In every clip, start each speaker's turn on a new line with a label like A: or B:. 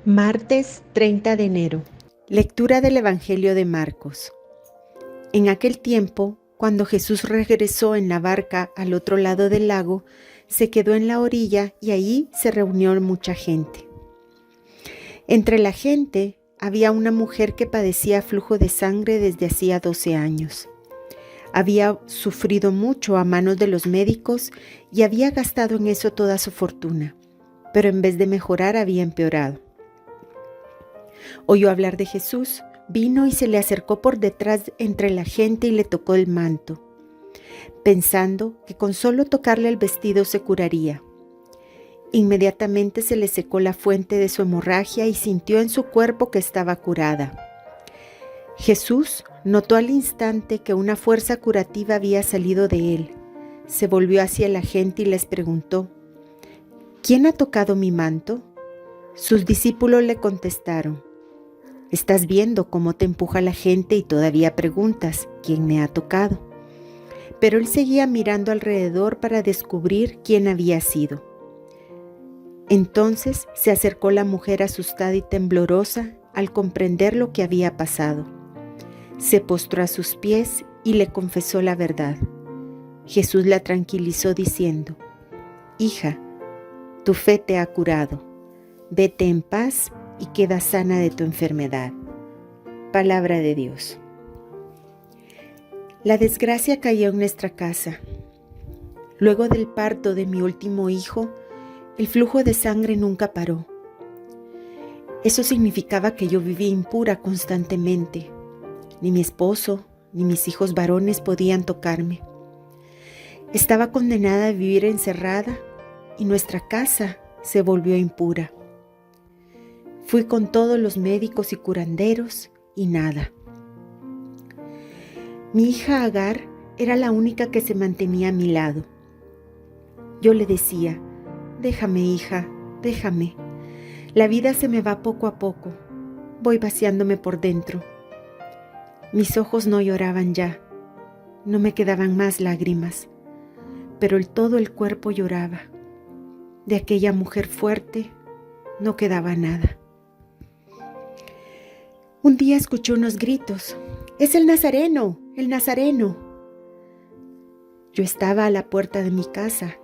A: Martes 30 de enero. Lectura del Evangelio de Marcos. En aquel tiempo, cuando Jesús regresó en la barca al otro lado del lago, se quedó en la orilla y allí se reunió mucha gente. Entre la gente había una mujer que padecía flujo de sangre desde hacía 12 años. Había sufrido mucho a manos de los médicos y había gastado en eso toda su fortuna, pero en vez de mejorar había empeorado. Oyó hablar de Jesús, vino y se le acercó por detrás entre la gente y le tocó el manto, pensando que con solo tocarle el vestido se curaría. Inmediatamente se le secó la fuente de su hemorragia y sintió en su cuerpo que estaba curada. Jesús notó al instante que una fuerza curativa había salido de él. Se volvió hacia la gente y les preguntó: ¿Quién ha tocado mi manto? Sus discípulos le contestaron: Estás viendo cómo te empuja la gente y todavía preguntas: ¿quién me ha tocado? Pero él seguía mirando alrededor para descubrir quién había sido. Entonces se acercó la mujer asustada y temblorosa al comprender lo que había pasado. Se postró a sus pies y le confesó la verdad. Jesús la tranquilizó diciendo: Hija, tu fe te ha curado. Vete en paz y queda sana de tu enfermedad. Palabra de Dios. La desgracia cayó en nuestra casa. Luego del parto de mi último hijo, el flujo de sangre nunca paró. Eso significaba que yo vivía impura constantemente. Ni mi esposo, ni mis hijos varones podían tocarme. Estaba condenada a vivir encerrada y nuestra casa se volvió impura. Fui con todos los médicos y curanderos y nada. Mi hija Agar era la única que se mantenía a mi lado. Yo le decía: déjame, hija, déjame. La vida se me va poco a poco. Voy vaciándome por dentro. Mis ojos no lloraban ya. No me quedaban más lágrimas. Pero todo el cuerpo lloraba. De aquella mujer fuerte no quedaba nada. Un día escuché unos gritos: ¡Es el Nazareno! ¡El Nazareno! Yo estaba a la puerta de mi casa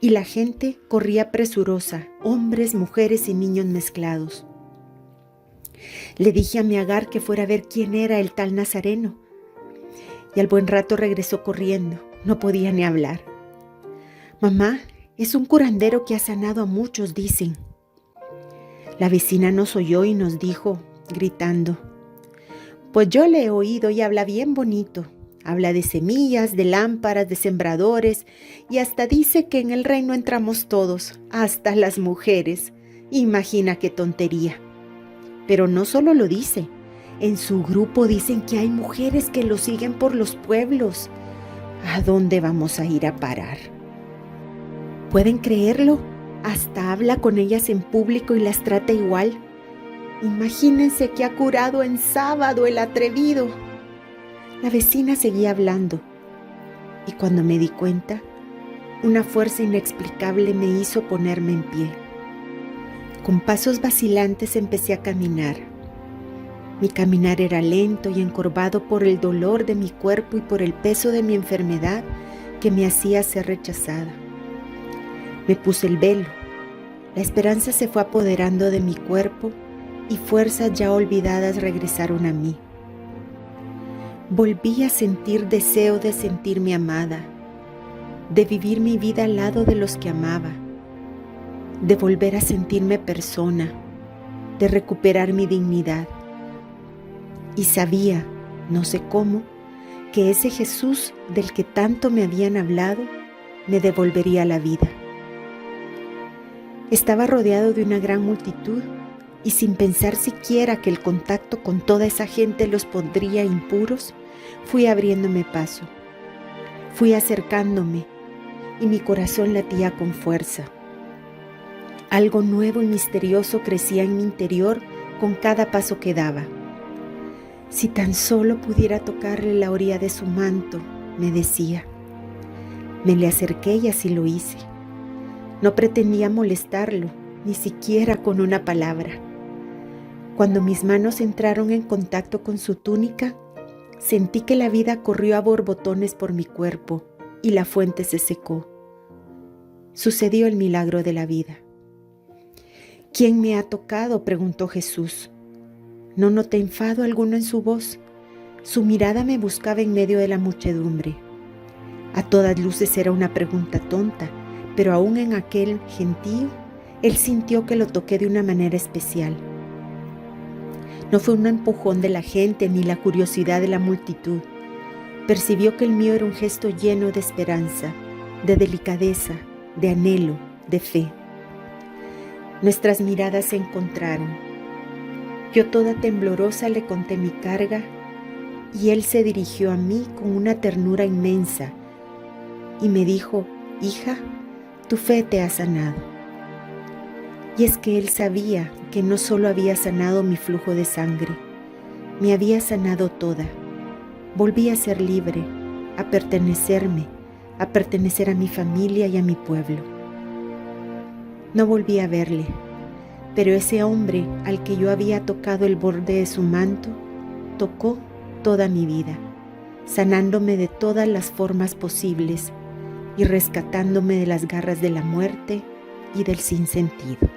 A: y la gente corría presurosa, hombres, mujeres y niños mezclados. Le dije a mi Agar que fuera a ver quién era el tal Nazareno y al buen rato regresó corriendo. No podía ni hablar. Mamá, es un curandero que ha sanado a muchos, dicen. La vecina nos oyó y nos dijo, gritando: pues yo le he oído y habla bien bonito. Habla de semillas, de lámparas, de sembradores y hasta dice que en el reino entramos todos, hasta las mujeres. Imagina qué tontería. Pero no solo lo dice. En su grupo dicen que hay mujeres que lo siguen por los pueblos. ¿A dónde vamos a ir a parar? ¿Pueden creerlo? Hasta habla con ellas en público y las trata igual. Imagínense que ha curado en sábado el atrevido. La vecina seguía hablando y cuando me di cuenta, una fuerza inexplicable me hizo ponerme en pie. Con pasos vacilantes empecé a caminar. Mi caminar era lento y encorvado por el dolor de mi cuerpo y por el peso de mi enfermedad que me hacía ser rechazada. Me puse el velo. La esperanza se fue apoderando de mi cuerpo y fuerzas ya olvidadas regresaron a mí. Volví a sentir deseo de sentirme amada, de vivir mi vida al lado de los que amaba, de volver a sentirme persona, de recuperar mi dignidad. Y sabía, no sé cómo, que ese Jesús del que tanto me habían hablado me devolvería la vida. Estaba rodeado de una gran multitud y sin pensar siquiera que el contacto con toda esa gente los pondría impuros, fui abriéndome paso. Fui acercándome y mi corazón latía con fuerza. Algo nuevo y misterioso crecía en mi interior con cada paso que daba. Si tan solo pudiera tocarle la orilla de su manto, me decía. Me le acerqué y así lo hice. No pretendía molestarlo, ni siquiera con una palabra. Cuando mis manos entraron en contacto con su túnica, sentí que la vida corrió a borbotones por mi cuerpo y la fuente se secó. Sucedió el milagro de la vida. ¿Quién me ha tocado?, preguntó Jesús. No noté enfado alguno en su voz. Su mirada me buscaba en medio de la muchedumbre. A todas luces era una pregunta tonta, pero aún en aquel gentío, él sintió que lo toqué de una manera especial. No fue un empujón de la gente ni la curiosidad de la multitud. Percibió que el mío era un gesto lleno de esperanza, de delicadeza, de anhelo, de fe. Nuestras miradas se encontraron. Yo toda temblorosa le conté mi carga y él se dirigió a mí con una ternura inmensa y me dijo: hija, tu fe te ha sanado. Y es que él sabía que no solo había sanado mi flujo de sangre, me había sanado toda. Volví a ser libre, a pertenecerme, a pertenecer a mi familia y a mi pueblo. No volví a verle, pero ese hombre al que yo había tocado el borde de su manto, tocó toda mi vida, sanándome de todas las formas posibles y rescatándome de las garras de la muerte y del sinsentido.